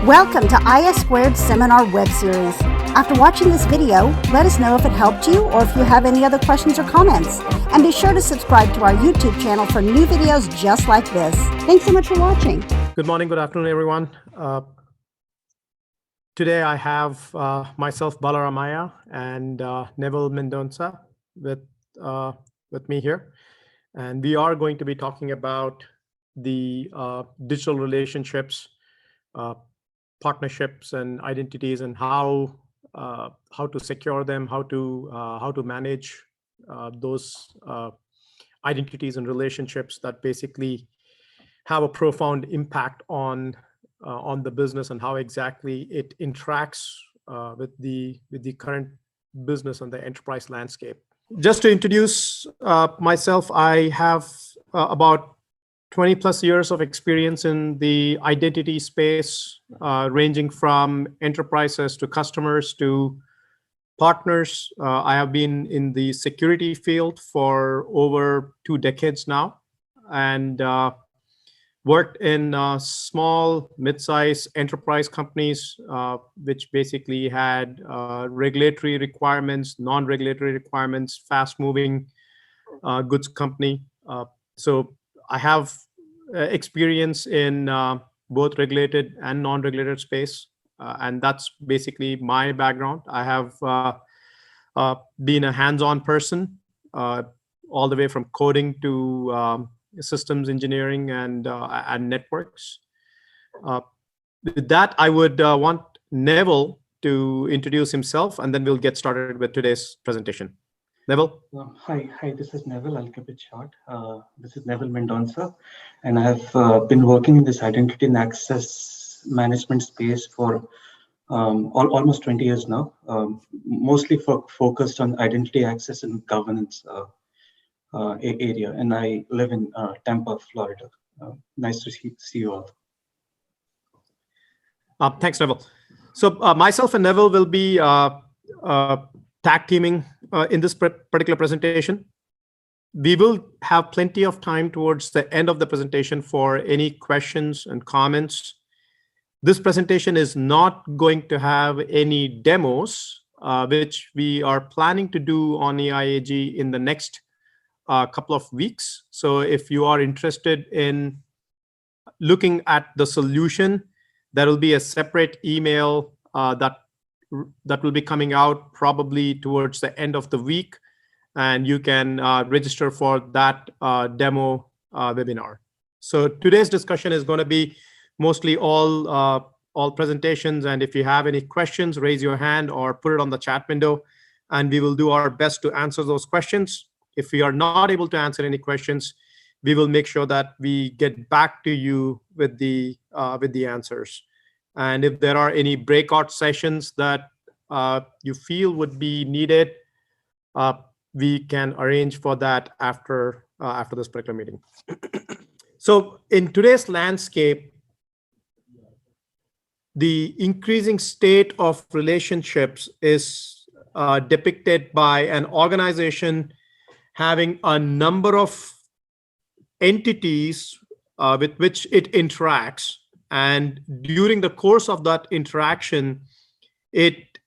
Welcome to ISSQUARED Seminar Web Series. After watching this video, let us know if it helped you or if you have any other questions or comments. And be sure to subscribe to our YouTube channel for new videos just like this. Thanks so much for watching. Good morning, good afternoon, everyone. Today I have myself, Balaramaya, and Neville Mendonça with me here. And we are going to be talking about the digital relationships, partnerships and identities, and how to secure them, how to manage those identities and relationships that basically have a profound impact on the business and how exactly it interacts with the current business and the enterprise landscape. Just to introduce myself, I have about 20 plus years of experience in the identity space, ranging from enterprises to customers to partners. I have been in the security field for over 2 decades now, and worked in small, mid-sized enterprise companies, which basically had regulatory requirements, non-regulatory requirements, fast-moving goods company. So I have experience in both regulated and non-regulated space, and that's basically my background. I have been a hands-on person, all the way from coding to systems engineering and networks. With that, I would want Neville to introduce himself, and then we'll get started with today's presentation. Neville? Hi, this is Neville. I'll keep it short. This is Neville Mendonça, and I have been working in this identity and access management space for almost 20 years now, mostly focused on identity access and governance area, and I live in Tampa, Florida. Nice to see you all. Thanks, Neville. So myself and Neville will be tag teaming in this particular presentation. We will have plenty of time towards the end of the presentation for any questions and comments. This presentation is not going to have any demos, which we are planning to do on EIAG in the next couple of weeks. So if you are interested in looking at the solution, there will be a separate email that will be coming out probably towards the end of the week, and you can register for that demo webinar. So today's discussion is going to be mostly all presentations, and if you have any questions, raise your hand or put it on the chat window, and we will do our best to answer those questions. If we are not able to answer any questions, we will make sure that we get back to you with the answers. And if there are any breakout sessions that you feel would be needed, we can arrange for that after this particular meeting. So in today's landscape, the increasing state of relationships is depicted by an organization having a number of entities with which it interacts. And during the course of that interaction, it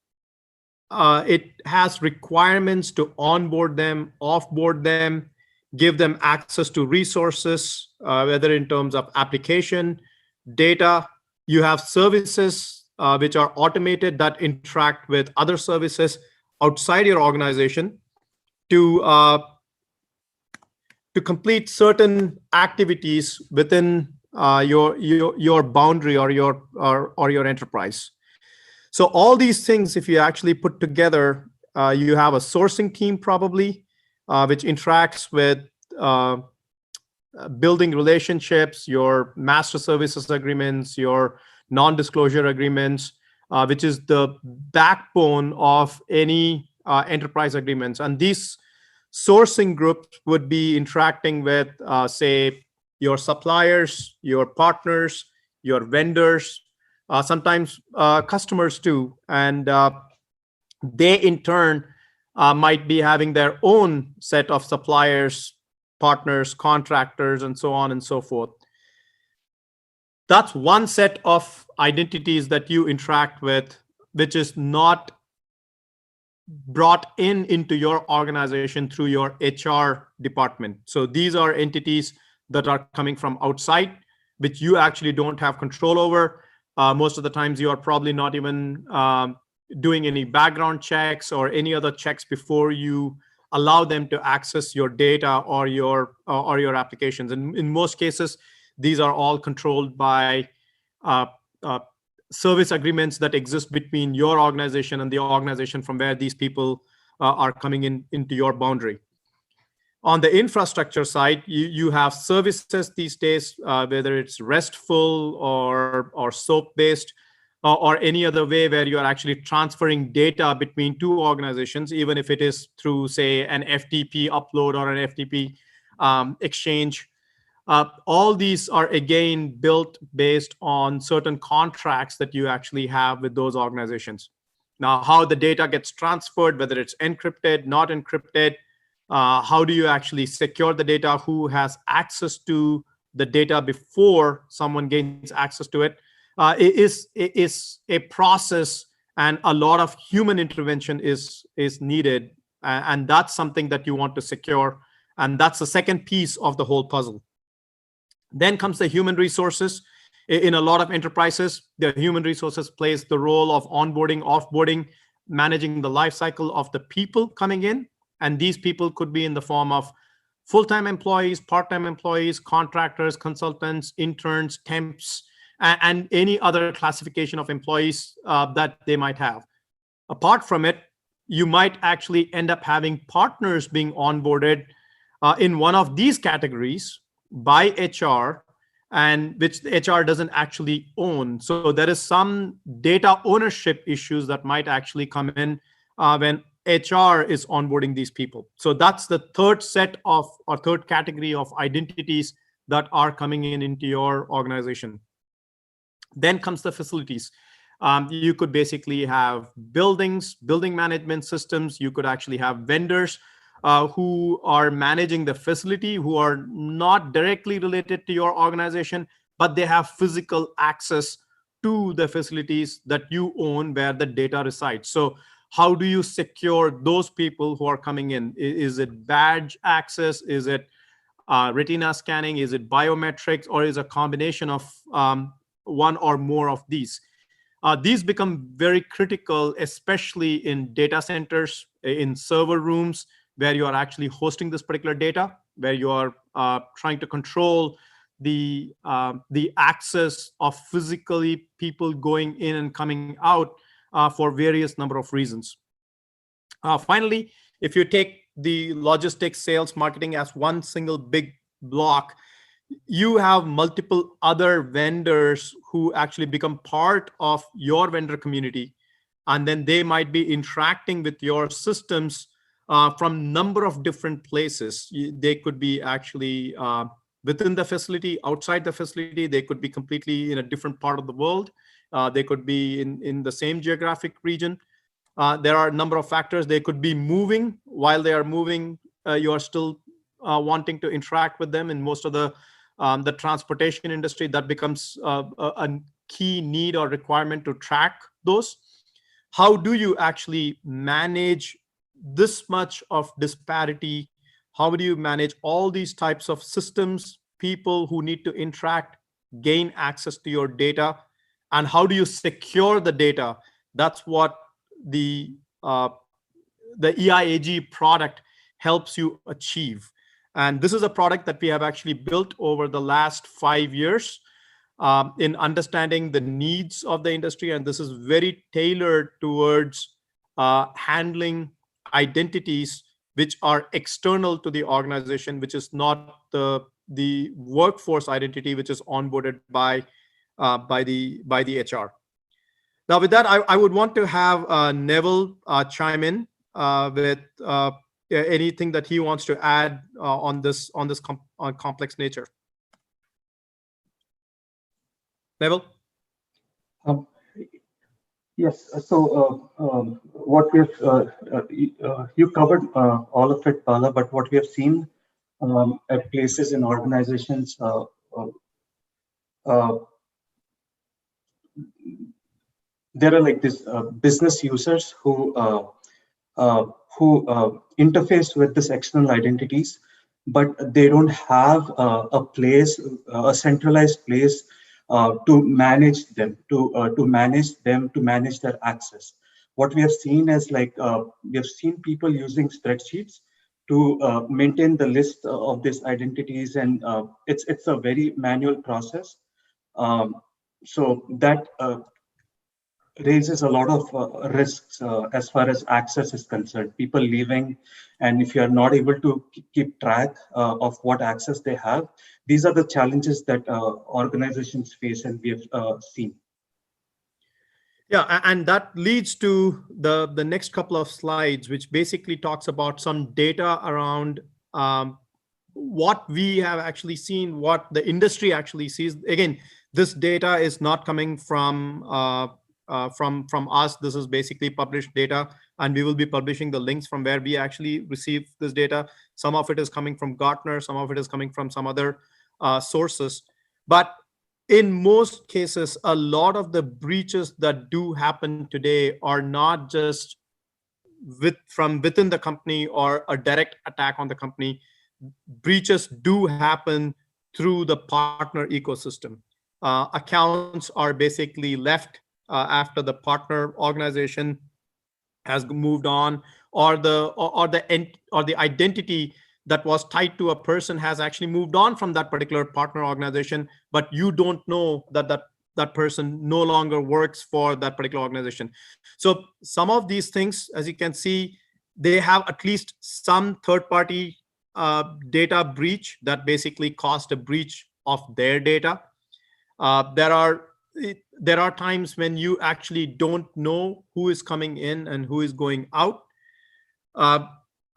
has requirements to onboard them, offboard them, give them access to resources, whether in terms of application, data. You have services which are automated that interact with other services outside your organization to complete certain activities within your boundary or your enterprise. So all these things, if you actually put together, you have a sourcing team probably, which interacts with building relationships, your master services agreements, your non-disclosure agreements, which is the backbone of any enterprise agreements. And these sourcing groups would be interacting with, say, your suppliers, your partners, your vendors, sometimes customers too. And they in turn might be having their own set of suppliers, partners, contractors, and so on and so forth. That's one set of identities that you interact with, which is not brought into your organization through your HR department. So these are entities that are coming from outside, which you actually don't have control over. Most of the times you are probably not even doing any background checks or any other checks before you allow them to access your data or your applications. And in most cases, these are all controlled by uh, uh, service agreements that exist between your organization and the organization from where these people are coming into your boundary. On the infrastructure side, you have services these days, whether it's RESTful or SOAP-based, or any other way where you are actually transferring data between two organizations, even if it is through, say, an FTP upload or an FTP exchange. All these are, again, built based on certain contracts that you actually have with those organizations. Now, how the data gets transferred, whether it's encrypted, not encrypted, how do you actually secure the data, who has access to the data before someone gains access to it, is a process, and a lot of human intervention is needed. And that's something that you want to secure. And that's the second piece of the whole puzzle. Then comes the human resources. In a lot of enterprises, the human resources plays the role of onboarding, offboarding, managing the life cycle of the people coming in. And these people could be in the form of full-time employees, part-time employees, contractors, consultants, interns, temps, and any other classification of employees that they might have. Apart from it, you might actually end up having partners being onboarded in one of these categories by HR, and which the HR doesn't actually own. So there is some data ownership issues that might actually come in when HR is onboarding these people. So that's the third set of, or third category of identities that are coming into your organization. Then comes the facilities. You could basically have buildings, building management systems. You could actually have vendors who are managing the facility, who are not directly related to your organization, but they have physical access to the facilities that you own where the data resides. So how do you secure those people who are coming in? Is it badge access? Is it retina scanning? Is it biometrics? Or is a combination of one or more of these? These become very critical, especially in data centers, in server rooms, where you are actually hosting this particular data, where you are trying to control the access of physically people going in and coming out for various number of reasons. Finally, if you take the logistics, sales, marketing as one single big block, you have multiple other vendors who actually become part of your vendor community, and then they might be interacting with your systems from number of different places. They could be actually within the facility, outside the facility. They could be completely in a different part of the world. They could be in the same geographic region. There are a number of factors. They could be moving. While they are moving, you are still wanting to interact with them. In most of the transportation industry, that becomes a key need or requirement to track those. How do you actually manage this much of disparity? How do you manage all these types of systems, people who need to interact, gain access to your data, and how do you secure the data? That's what the EIAG product helps you achieve. And this is a product that we have actually built over the last 5 years in understanding the needs of the industry. And this is very tailored towards handling identities which are external to the organization, which is not the workforce identity, which is onboarded by the HR. Now, with that, I would want to have Neville chime in with anything that he wants to add on this complex nature. Neville? Yes. So what we have, you covered all of it, Bala, but what we have seen at places in organizations there are like this business users uh, who interface with this external identities, but they don't have a place, a centralized place to manage them, to manage their access. What we have seen is like we have seen people using spreadsheets to maintain the list of these identities, and it's a very manual process. Um, so that raises a lot of risks as far as access is concerned. People leaving, and if you are not able to keep track of what access they have, these are the challenges that organizations face, and we have seen. Yeah, and that leads to the next couple of slides, which basically talks about some data around what we have actually seen, what the industry actually sees. Again, this data is not coming from us. This is basically published data, and we will be publishing the links from where we actually receive this data. Some of it is coming from Gartner, some of it is coming from some other sources. But in most cases, a lot of the breaches that do happen today are not just from within the company or a direct attack on the company. Breaches do happen through the partner ecosystem. Accounts are basically left after the partner organization has moved on, or the identity that was tied to a person has actually moved on from that particular partner organization, but you don't know that person no longer works for that particular organization. So some of these things, as you can see, they have at least some third party data breach that basically caused a breach of their data. There are times when you actually don't know who is coming in and who is going out.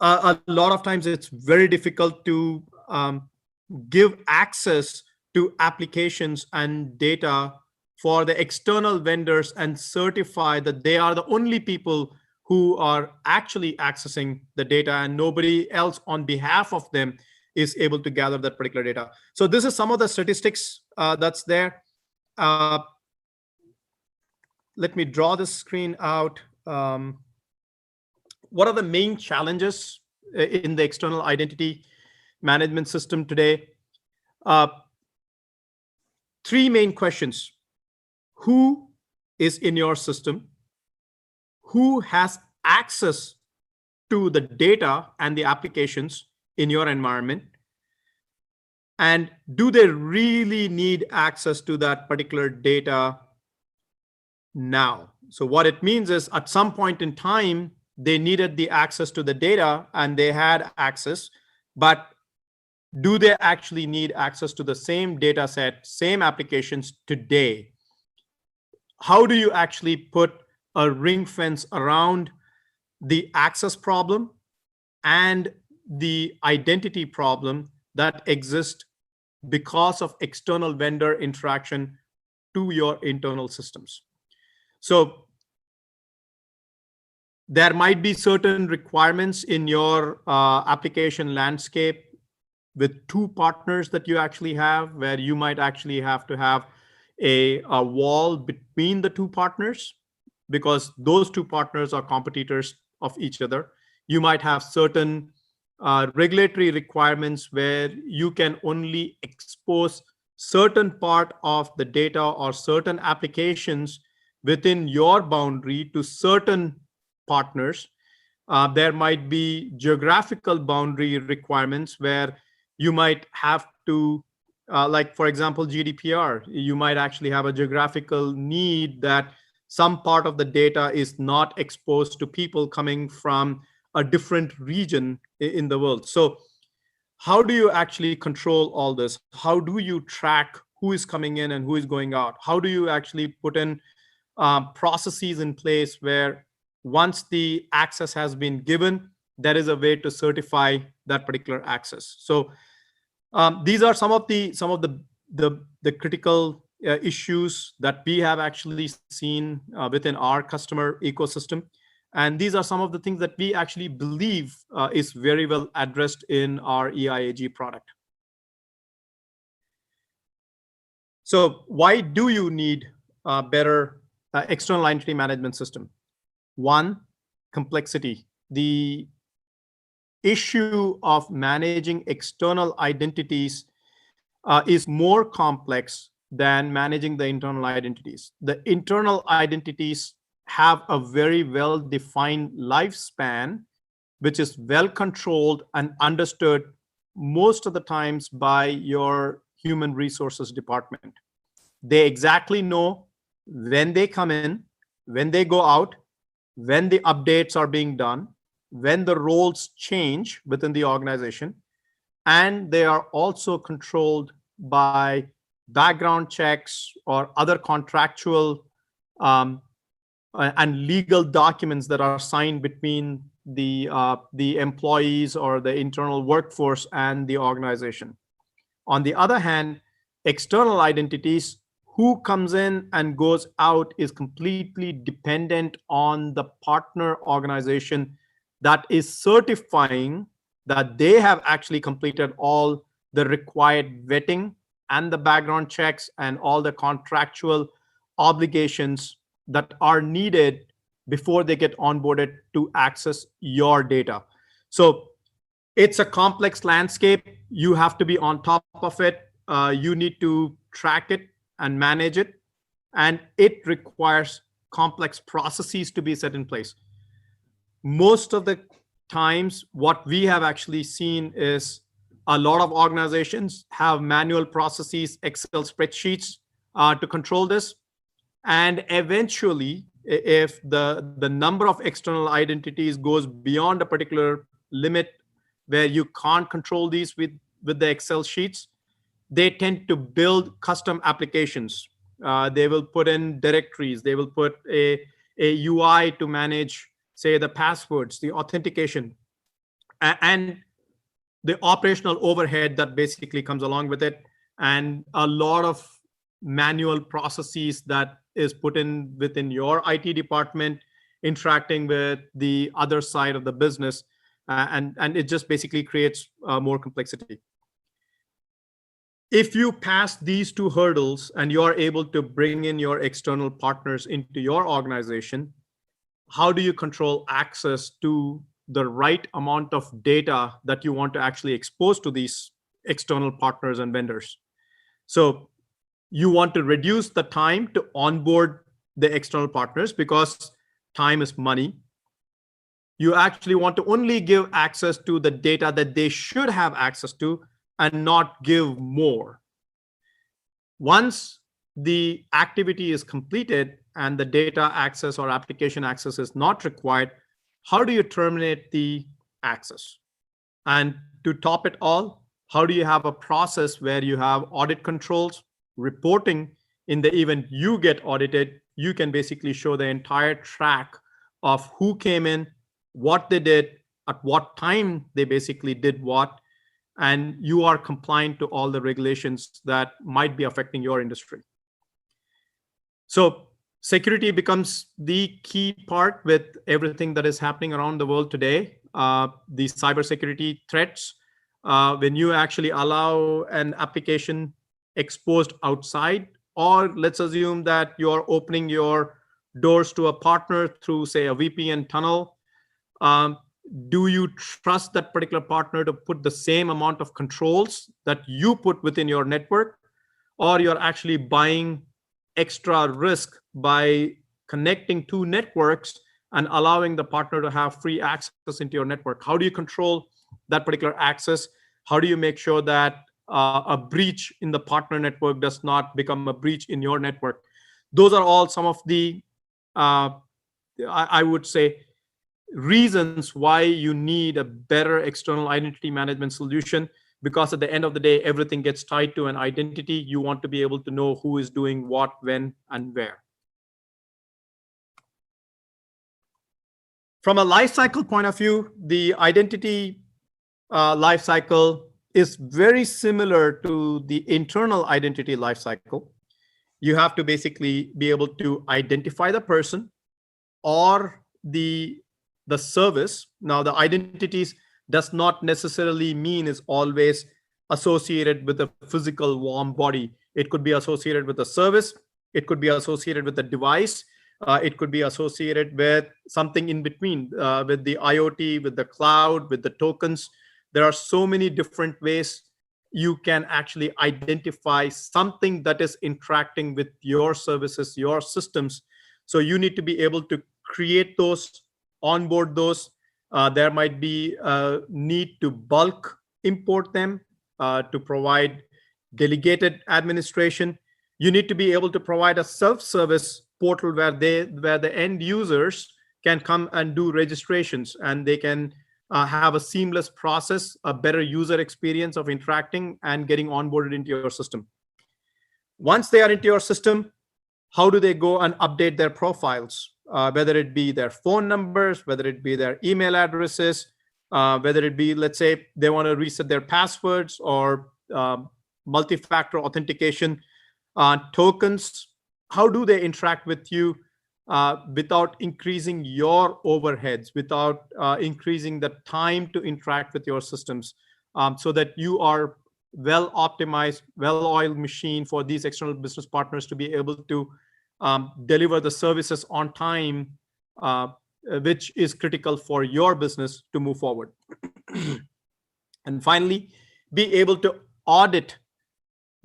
A lot of times it's very difficult to give access to applications and data for the external vendors and certify that they are the only people who are actually accessing the data, and nobody else on behalf of them is able to gather that particular data. So this is some of the statistics that's there. Let me draw this screen out. What are the main challenges in the external identity management system today? Three main questions. Who is in your system? Who has access to the data and the applications in your environment? And do they really need access to that particular data now? So what it means is, at some point in time, they needed the access to the data and they had access, but do they actually need access to the same data set, same applications today? How do you actually put a ring fence around the access problem and the identity problem that exist because of external vendor interaction to your internal systems? So there might be certain requirements in your application landscape with two partners that you actually have, where you might actually have to have a wall between the two partners, because those two partners are competitors of each other. You might have certain regulatory requirements where you can only expose certain part of the data or certain applications within your boundary to certain partners. There might be geographical boundary requirements where you might have to, like for example, GDPR, you might actually have a geographical need that some part of the data is not exposed to people coming from a different region in the world. So how do you actually control all this? How do you track who is coming in and who is going out? How do you actually put in processes in place where once the access has been given, there is a way to certify that particular access? So these are some of the critical issues that we have actually seen within our customer ecosystem. And these are some of the things that we actually believe is very well addressed in our EIAG product. So why do you need better external identity management system. One, complexity. The issue of managing external identities is more complex than managing the internal identities. The internal identities have a very well-defined lifespan, which is well controlled and understood most of the times by your human resources department. They exactly know when they come in, when they go out, when the updates are being done, when the roles change within the organization, and they are also controlled by background checks or other contractual and legal documents that are signed between the employees or the internal workforce and the organization. On the other hand, external identities, who comes in and goes out is completely dependent on the partner organization that is certifying that they have actually completed all the required vetting and the background checks and all the contractual obligations that are needed before they get onboarded to access your data. So it's a complex landscape. You have to be on top of it. You need to track it and manage it. And it requires complex processes to be set in place. Most of the times, what we have actually seen is a lot of organizations have manual processes, Excel spreadsheets to control this. And eventually, if the number of external identities goes beyond a particular limit where you can't control these with the Excel sheets, they tend to build custom applications. They will put in directories. They will put a UI to manage, say, the passwords, the authentication, and the operational overhead that basically comes along with it, and a lot of manual processes that is put in within your IT department, interacting with the other side of the business, and it just basically creates more complexity. If you pass these two hurdles and you are able to bring in your external partners into your organization, how do you control access to the right amount of data that you want to actually expose to these external partners and vendors? So you want to reduce the time to onboard the external partners because time is money. You actually want to only give access to the data that they should have access to and not give more. Once the activity is completed and the data access or application access is not required, how do you terminate the access? And to top it all, how do you have a process where you have audit controls, reporting? In the event you get audited, you can basically show the entire track of who came in, what they did, at what time they basically did what, and you are compliant to all the regulations that might be affecting your industry. So security becomes the key part with everything that is happening around the world today. The cybersecurity threats, when you actually allow an application exposed outside, or let's assume that you're opening your doors to a partner through, say, a VPN tunnel. Do you trust that particular partner to put the same amount of controls that you put within your network, or you're actually buying extra risk by connecting two networks and allowing the partner to have free access into your network? How do you control that particular access? How do you make sure that a breach in the partner network does not become a breach in your network? Those are all some of the, I would say, reasons why you need a better external identity management solution, because at the end of the day, everything gets tied to an identity. You want to be able to know who is doing what, when, and where. From a lifecycle point of view, the identity lifecycle is very similar to the internal identity lifecycle. You have to basically be able to identify the person or the service. Now, the identities does not necessarily mean is always associated with a physical warm body. It could be associated with a service. It could be associated with a device. It could be associated with something in between, with the IoT, with the cloud, with the tokens. There are so many different ways you can actually identify something that is interacting with your services, your systems. So you need to be able to create those, onboard those. There might be a need to bulk import them to provide delegated administration. You need to be able to provide a self-service portal where the end users can come and do registrations, and they can have a seamless process, a better user experience of interacting and getting onboarded into your system. Once they are into your system, how do they go and update their profiles? Whether it be their phone numbers, whether it be their email addresses, whether it be, let's say, they want to reset their passwords or multi-factor authentication, tokens. How do they interact with you without increasing your overheads, without increasing the time to interact with your systems, so that you are well optimized, well-oiled machine for these external business partners to be able to deliver the services on time, which is critical for your business to move forward. And finally, be able to audit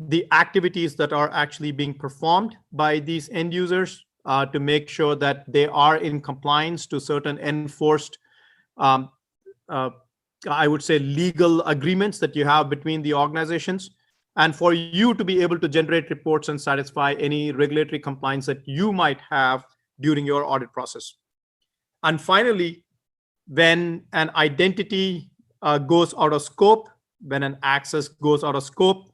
the activities that are actually being performed by these end users to make sure that they are in compliance to certain enforced, I would say, legal agreements that you have between the organizations, and for you to be able to generate reports and satisfy any regulatory compliance that you might have during your audit process. And finally, when an identity goes out of scope, when an access goes out of scope,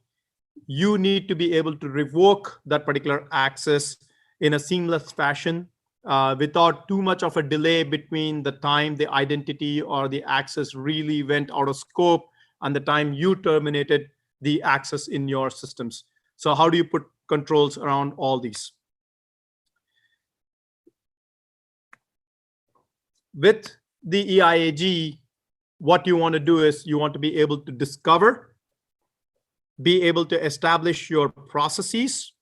you need to be able to revoke that particular access in a seamless fashion without too much of a delay between the time the identity or the access really went out of scope and the time you terminated the access in your systems. So how do you put controls around all these? With the EIAG, what you want to do is you want to be able to discover, be able to establish your processes,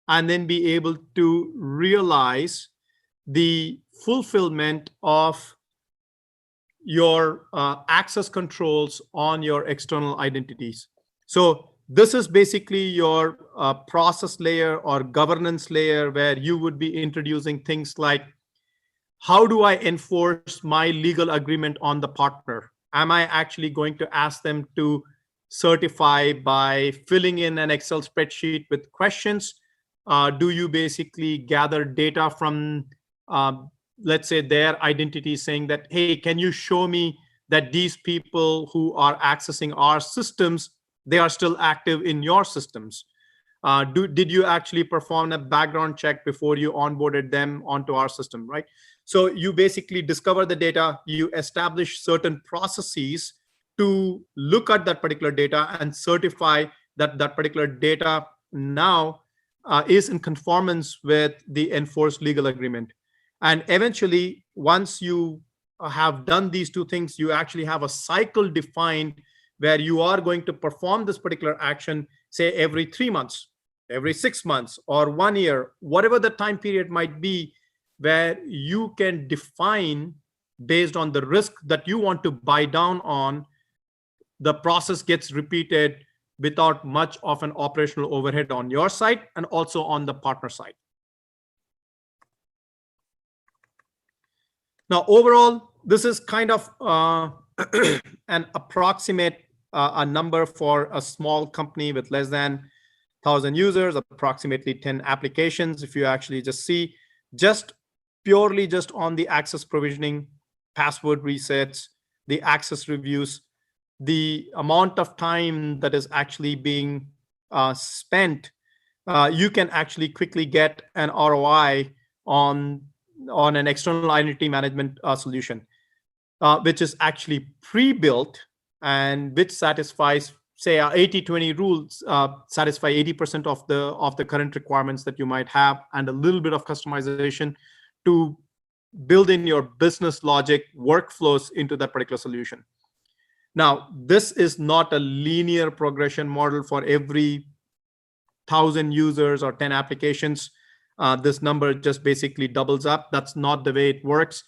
and then be able to realize the fulfillment of your access controls on your external identities. So this is basically your process layer or governance layer, where you would be introducing things like, how do I enforce my legal agreement on the partner? Am I actually going to ask them to certify by filling in an Excel spreadsheet with questions? Do you basically gather data from, let's say, their identity, saying that, hey, can you show me that these people who are accessing our systems, they are still active in your systems? Did you actually perform a background check before you onboarded them onto our system, right? So you basically discover the data, you establish certain processes to look at that particular data and certify that that particular data now is in conformance with the enforced legal agreement. And eventually, once you have done these two things, you actually have a cycle defined where you are going to perform this particular action, say every 3 months, every 6 months, or 1 year, whatever the time period might be, where you can define based on the risk that you want to buy down on. The process gets repeated without much of an operational overhead on your side and also on the partner side. Now, overall, this is kind of an approximate a number for a small company with less than 1,000 users, approximately 10 applications. If you actually just see, purely on the access provisioning, password resets, the access reviews, the amount of time that is actually being spent, you can actually quickly get an ROI on an external identity management solution, which is actually pre-built and which satisfies, say, 80-20 rules, satisfy 80% of the current requirements that you might have, and a little bit of customization to build in your business logic workflows into that particular solution. Now, this is not a linear progression model for every 1,000 users or 10 applications. this number just basically doubles up. That's not the way it works.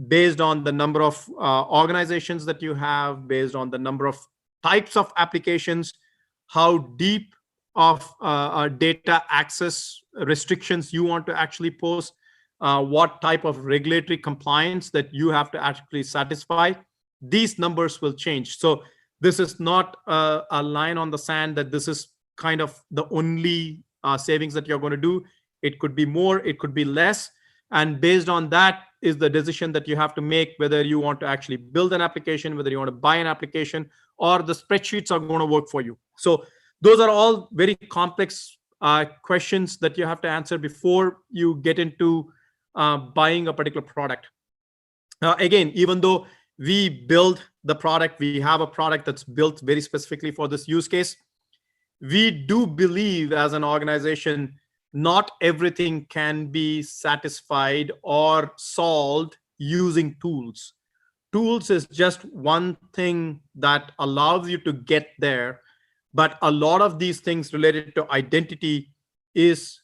Based on the number of organizations that you have, based on the number of types of applications, how deep of data access restrictions you want to actually post, what type of regulatory compliance that you have to actually satisfy, these numbers will change. So this is not a line on the sand that this is kind of the only savings that you're going to do. It could be more, it could be less. And based on that is the decision that you have to make, whether you want to actually build an application, whether you want to buy an application, or the spreadsheets are going to work for you. So those are all very complex questions that you have to answer before you get into buying a particular product. Again, even though we build the product, we have a product that's built very specifically for this use case, we do believe as an organization, not everything can be satisfied or solved using tools. Tools is just one thing that allows you to get there, but a lot of these things related to identity is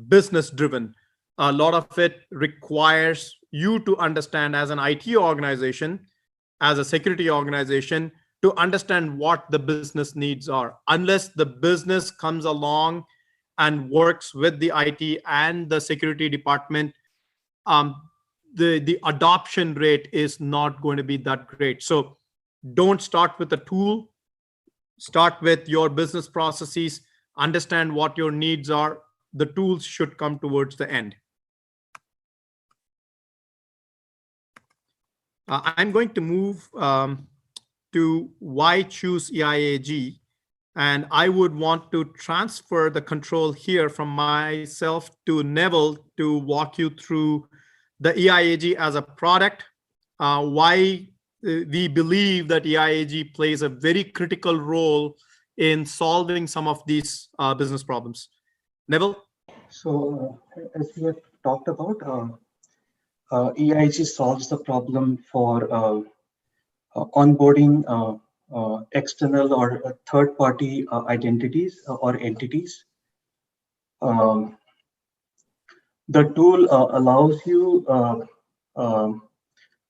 business driven. A lot of it requires you to understand as an IT organization, as a security organization, to understand what the business needs are. Unless the business comes along and works with the IT and the security department, the adoption rate is not going to be that great. So don't start with a tool. Start with your business processes, understand what your needs are. The tools should come towards the end. I'm going to move to why choose EIAG. And I would want to transfer the control here from myself to Neville to walk you through the EIAG as a product, why we believe that EIAG plays a very critical role in solving some of these business problems. Neville? So as we have talked about, EIAG solves the problem for onboarding external or third-party identities or entities. The tool allows you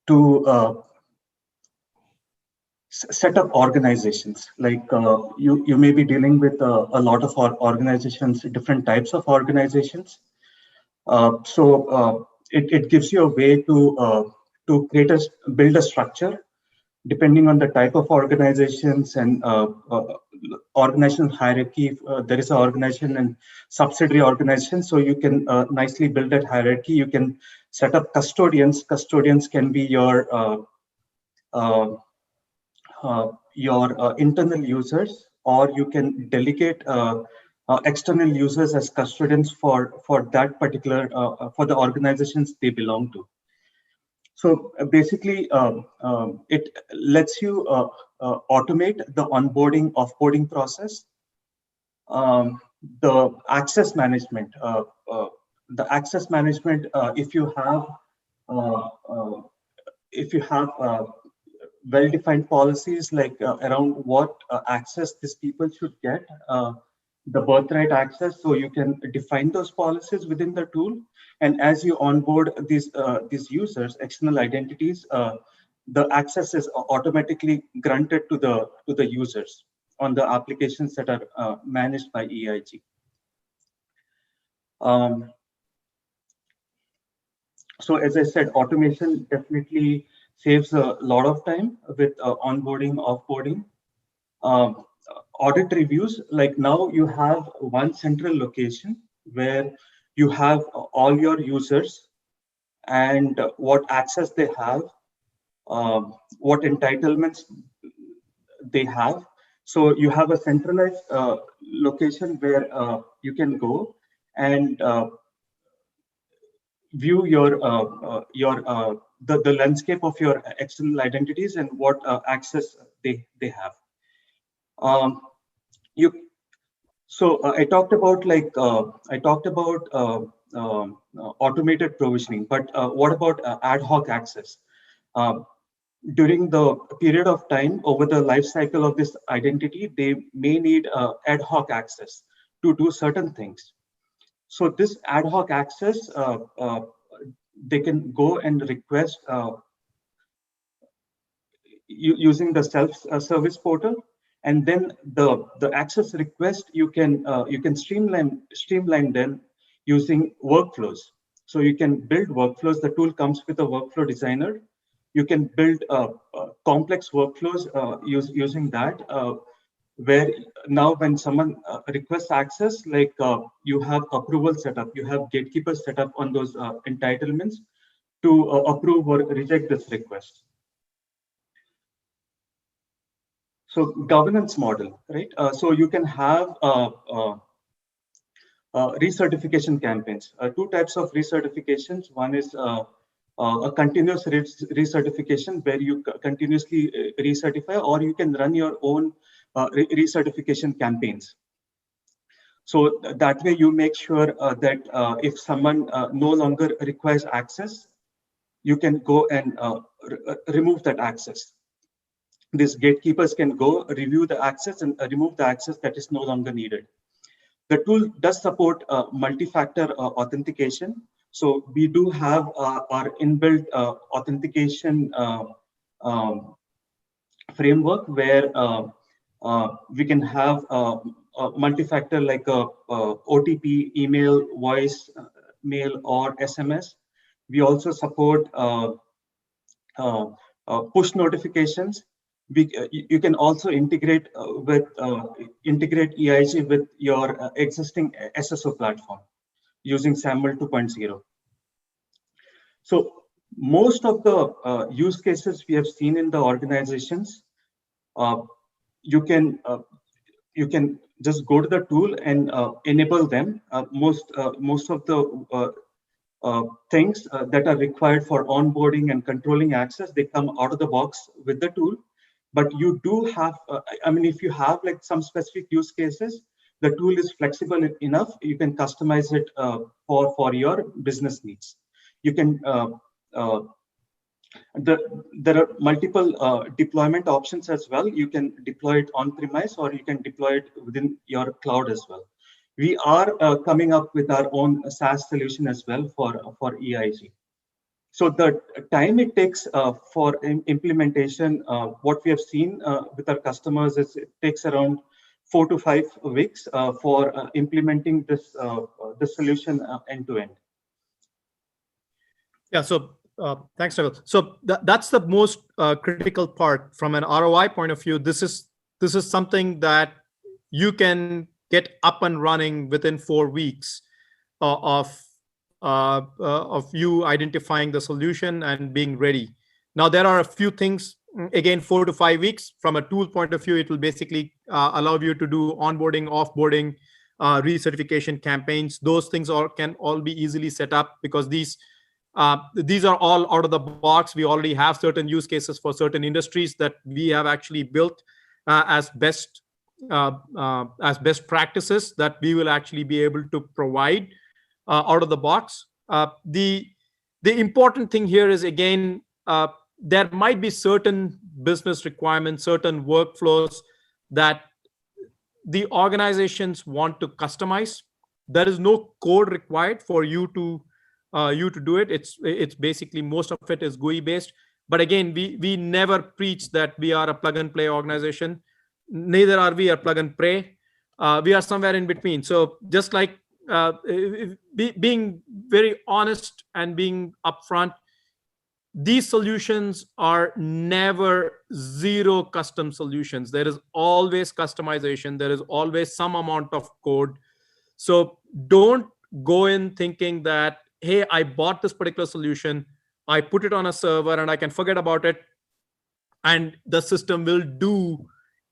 to set up organizations. Like you may be dealing with a lot of organizations, different types of organizations. So it gives you a way to build a structure depending on the type of organizations and organizational hierarchy. There is an organization and subsidiary organization, so you can nicely build that hierarchy. You can set up custodians. Custodians can be your internal users, or you can delegate external users as custodians for that particular for the organizations they belong to. So basically, it lets you automate the onboarding, offboarding process, the access management. If you have well-defined policies like around what access these people should get, the birthright access, so you can define those policies within the tool. And as you onboard these users, external identities, the access is automatically granted to the users on the applications that are managed by EIG. So as I said, automation definitely saves a lot of time with onboarding, offboarding. Audit reviews, like now you have one central location where you have all your users and what access they have, what entitlements they have. So you have a centralized location where you can go and view the landscape of your external identities and what access they have. I talked about automated provisioning, but what about ad hoc access? During the period of time over the life cycle of this identity, they may need ad hoc access to do certain things. So this ad hoc access, they can go and request using the self-service portal, and then the access request you can streamline them using workflows. So you can build workflows. The tool comes with a workflow designer. You can build complex workflows using that. Where now when someone requests access, like you have approval set up, you have gatekeepers set up on those entitlements to approve or reject this request. So governance model, right? So you can have recertification campaigns. Two types of recertifications. One is a continuous recertification where you continuously recertify, or you can run your own recertification campaigns. So that way you make sure that if someone no longer requires access, you can go and remove that access. These gatekeepers can go review the access and remove the access that is no longer needed. The tool does support multi-factor authentication. So we do have our inbuilt authentication framework where we can have multi-factor like OTP, email, voice, mail, or SMS. We also support push notifications. You can also integrate integrate EIAG with your existing SSO platform using SAML 2.0. So most of the use cases we have seen in the organizations, you can just go to the tool and enable them. Most of the things that are required for onboarding and controlling access, they come out of the box with the tool. But you do have, I mean, if you have like some specific use cases, the tool is flexible enough. You can customize it for your business needs. You can, there are multiple deployment options as well. You can deploy it on-premise, or you can deploy it within your cloud as well. We are coming up with our own SaaS solution as well for EIAG. So the time it takes for implementation, what we have seen with our customers is it takes around 4 to 5 weeks for implementing this solution end to end. Yeah. So thanks, Naval. So that's the most critical part from an ROI point of view. This is something that you can get up and running within 4 weeks of you identifying the solution and being ready. Now, there are a few things, again, 4 to 5 weeks. From a tool point of view, it will basically allow you to do onboarding, offboarding, recertification campaigns. Those things can all be easily set up because these are all out of the box. We already have certain use cases for certain industries that we have actually built as best practices that we will actually be able to provide out of the box. The important thing here is, again, there might be certain business requirements, certain workflows that the organizations want to customize. There is no code required for you to do it. It's basically, most of it is GUI based. But again, we never preach that we are a plug and play organization. Neither are we a plug and pray. We are somewhere in between. So just like being very honest and being upfront, these solutions are never zero custom solutions. There is always customization. There is always some amount of code. So don't go in thinking that, hey, I bought this particular solution, I put it on a server and I can forget about it, and the system will do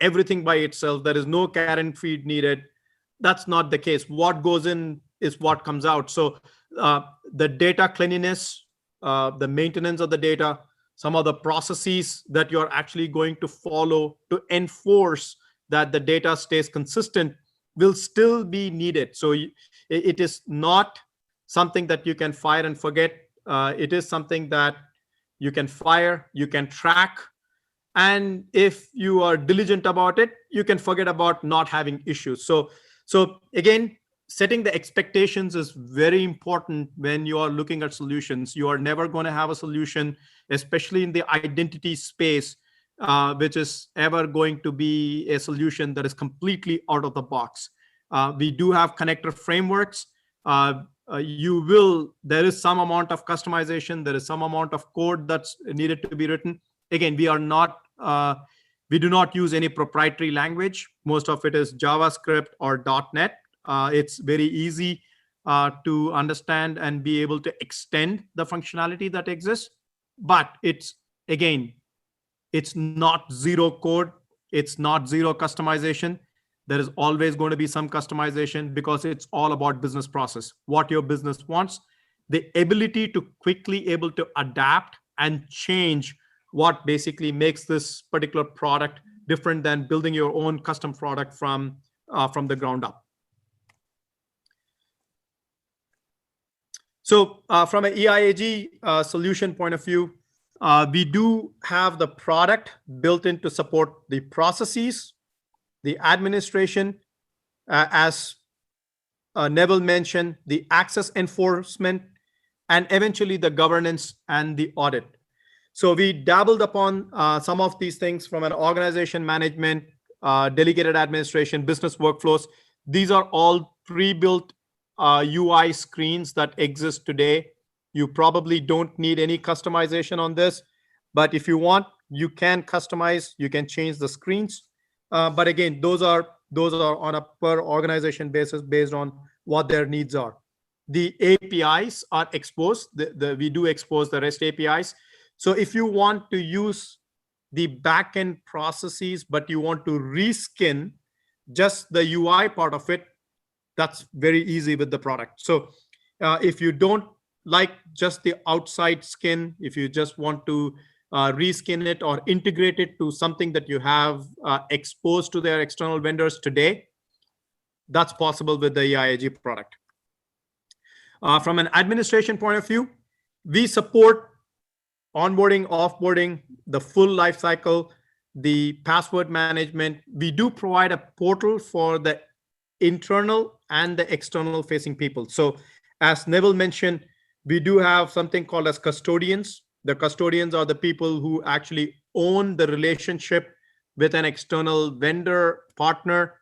everything by itself. There is no carry and feed needed. That's not the case. What goes in is what comes out. So the data cleanliness, the maintenance of the data, some of the processes that you're actually going to follow to enforce that the data stays consistent will still be needed. So it is not something that you can fire and forget. It is something that you can fire, you can track, and if you are diligent about it, you can forget about not having issues. So again, setting the expectations is very important when you are looking at solutions. You are never going to have a solution, especially in the identity space, which is ever going to be a solution that is completely out of the box. We do have connector frameworks. There is some amount of customization. There is some amount of code that's needed to be written. Again, we do not use any proprietary language. Most of it is JavaScript or .NET. It's very easy to understand and be able to extend the functionality that exists. But it's not zero code. It's not zero customization. There is always going to be some customization because it's all about business process, what your business wants, the ability to quickly able to adapt and change what basically makes this particular product different than building your own custom product from the ground up. So from an EIAG solution point of view, we do have the product built in to support the processes, the administration, as Neville mentioned, the access enforcement, and eventually the governance and the audit. So we dabbled upon some of these things from an organization management, delegated administration, business workflows. These are all pre-built UI screens that exist today. You probably don't need any customization on this, but if you want, you can customize, you can change the screens. But again, those are on a per organization basis based on what their needs are. The APIs are exposed. We do expose the REST APIs. So if you want to use the backend processes, but you want to reskin just the UI part of it, that's very easy with the product. So if you don't like just the outside skin, if you just want to reskin it or integrate it to something that you have exposed to their external vendors today, that's possible with the EIAG product. From an administration point of view, we support onboarding, offboarding, the full lifecycle, the password management. We do provide a portal for the internal and the external facing people. So as Neville mentioned, we do have something called as custodians. The custodians are the people who actually own the relationship with an external vendor partner.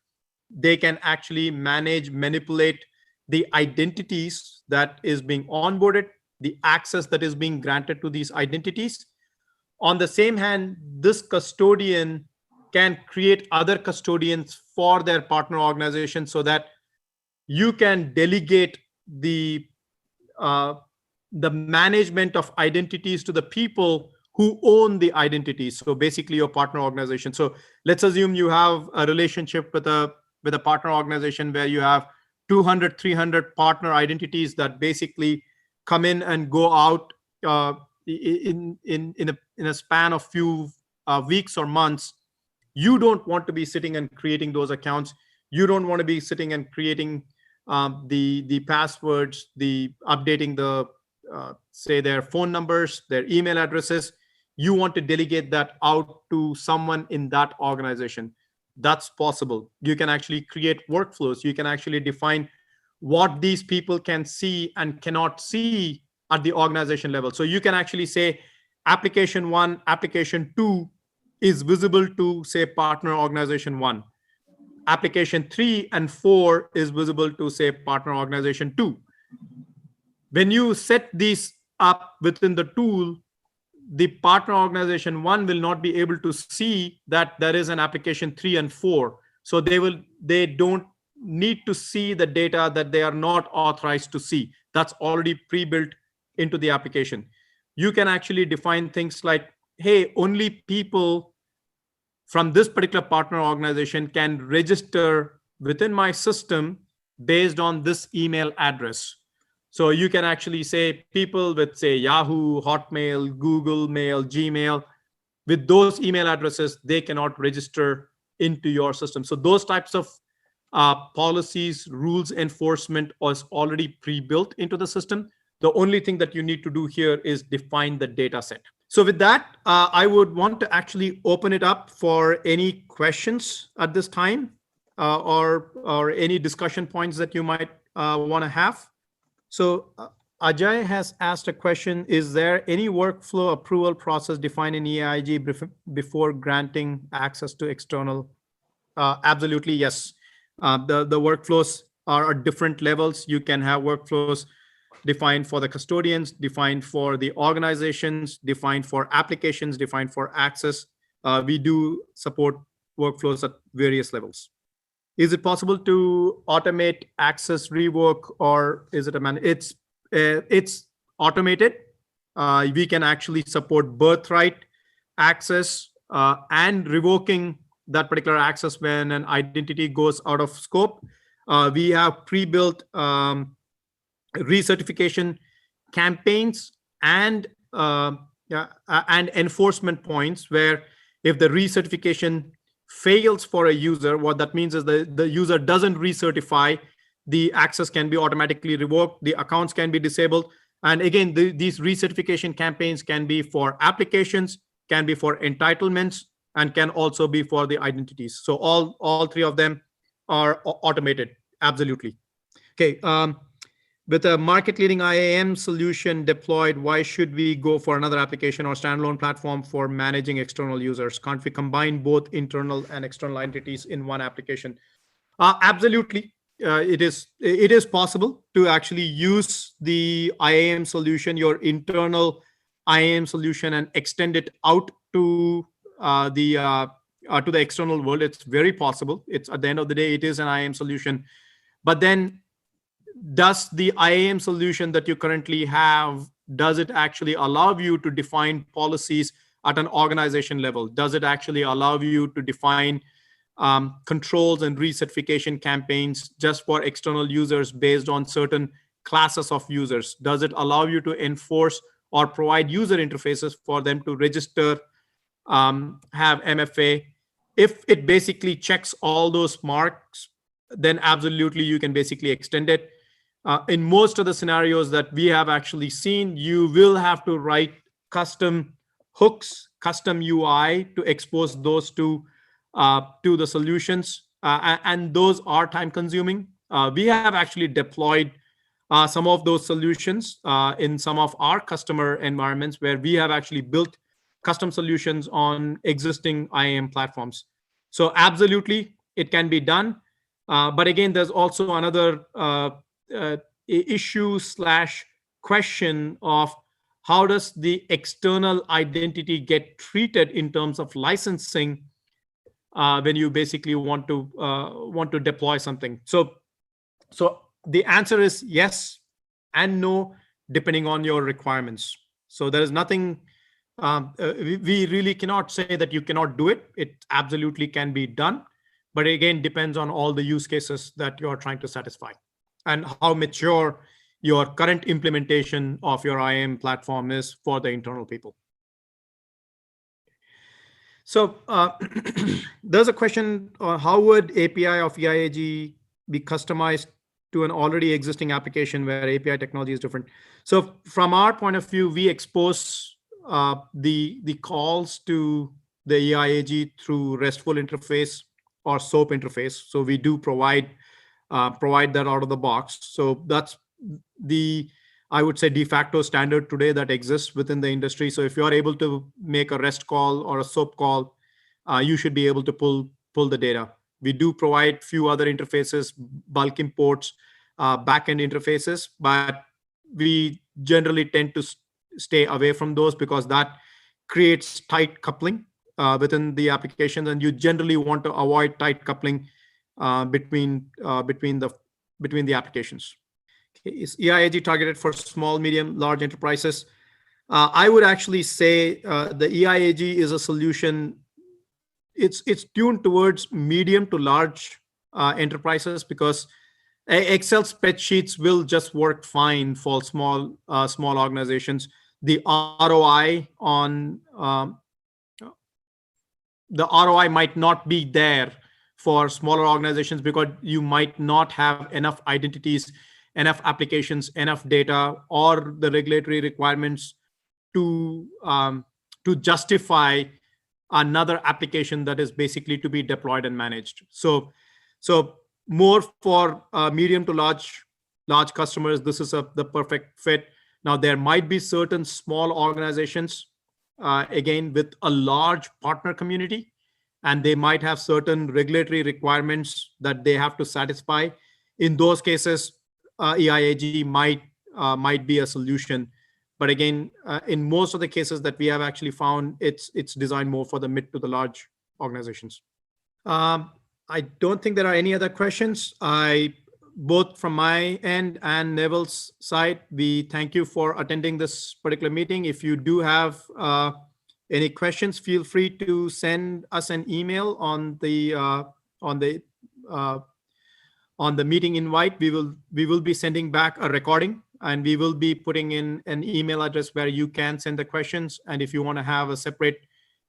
They can actually manage, manipulate the identities that is being onboarded, the access that is being granted to these identities. On the same hand, this custodian can create other custodians for their partner organization so that you can delegate the management of identities to the people who own the identities. So basically your partner organization. So let's assume you have a relationship with a partner organization where you have 200, 300 partner identities that basically come in and go out in a span of few weeks or months. You don't want to be sitting and creating those accounts. You don't want to be sitting and creating the passwords, the updating the say their phone numbers, their email addresses. You want to delegate that out to someone in that organization. That's possible. You can actually create workflows. You can actually define what these people can see and cannot see at the organization level. So you can actually say application 1, application 2 is visible to say partner organization 1. Application 3 and 4 is visible to say partner organization 2. When you set these up within the tool, the partner organization 1 will not be able to see that there is an application 3 and 4. So they don't need to see the data that they are not authorized to see. That's already pre-built into the application. You can actually define things like, hey, only people from this particular partner organization can register within my system based on this email address. So you can actually say people with say Yahoo, Hotmail, Google Mail, Gmail, with those email addresses, they cannot register into your system. So those types of policies, rules enforcement is already pre-built into the system. The only thing that you need to do here is define the data set. So with that, I would want to actually open it up for any questions at this time or any discussion points that you might want to have. So Ajay has asked a question: is there any workflow approval process defined in EIAG before granting access to external? Absolutely, yes. The workflows are at different levels. You can have workflows defined for the custodians, defined for the organizations, defined for applications, defined for access. We do support workflows at various levels. Is it possible to automate access revoke, or is it it's automated. We can actually support birthright access and revoking that particular access when an identity goes out of scope. We have pre-built recertification campaigns and enforcement points where if the recertification fails for a user, what that means is the user doesn't recertify, the access can be automatically revoked, the accounts can be disabled. And again, these recertification campaigns can be for applications, can be for entitlements, and can also be for the identities. So all three of them are automated, absolutely. Okay. With a market-leading IAM solution deployed, why should we go for another application or standalone platform for managing external users? Can't we combine both internal and external entities in one application? Absolutely. It is possible to actually use the IAM solution, your internal IAM solution, and extend it out to the external world. It's very possible. It's at the end of the day, it is an IAM solution. But then, does the IAM solution that you currently have, does it actually allow you to define policies at an organization level? Does it actually allow you to define controls and recertification campaigns just for external users based on certain classes of users? Does it allow you to enforce or provide user interfaces for them to register, have MFA? If it basically checks all those marks, then absolutely you can basically extend it. In most of the scenarios that we have actually seen, you will have to write custom hooks, custom UI to expose those to the solutions, and those are time consuming. We have actually deployed some of those solutions in some of our customer environments where we have actually built custom solutions on existing IAM platforms. So absolutely, it can be done. But again, there's also another issue / question of how does the external identity get treated in terms of licensing when you basically want to deploy something. So the answer is yes and no, depending on your requirements. So there is nothing, we really cannot say that you cannot do it. It absolutely can be done. But again, depends on all the use cases that you're trying to satisfy and how mature your current implementation of your IAM platform is for the internal people. So there's a question on how would API of EIAG be customized to an already existing application where API technology is different. So from our point of view, we expose the calls to the EIAG through RESTful interface or SOAP interface. So we do provide that out of the box. So that's the, I would say, de facto standard today that exists within the industry. So if you are able to make a REST call or a SOAP call, you should be able to pull the data. We do provide few other interfaces, bulk imports, backend interfaces, but we generally tend to stay away from those because that creates tight coupling within the applications, and you generally want to avoid tight coupling between the applications. Okay. Is EIAG targeted for small, medium, large enterprises? I would actually say the EIAG is a solution. It's tuned towards medium to large enterprises because Excel spreadsheets will just work fine for small organizations. The ROI might not be there for smaller organizations because you might not have enough identities, enough applications, enough data, or the regulatory requirements to justify another application that is basically to be deployed and managed. So more for medium to large large customers, this is the perfect fit. Now, there might be certain small organizations, again, with a large partner community, and they might have certain regulatory requirements that they have to satisfy. In those cases, EIAG might be a solution. But again, in most of the cases that we have actually found, it's designed more for the mid to the large organizations. I don't think there are any other questions. Both from my end and Neville's side, we thank you for attending this particular meeting. If you do have any questions, feel free to send us an email on the meeting invite. We will be sending back a recording, and we will be putting in an email address where you can send the questions. And if you want to have a separate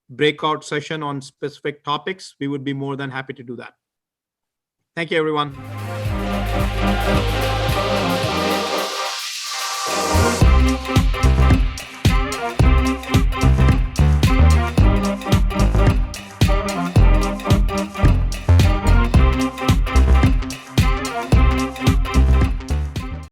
breakout session on specific topics, we would be more than happy to do that. Thank you, everyone.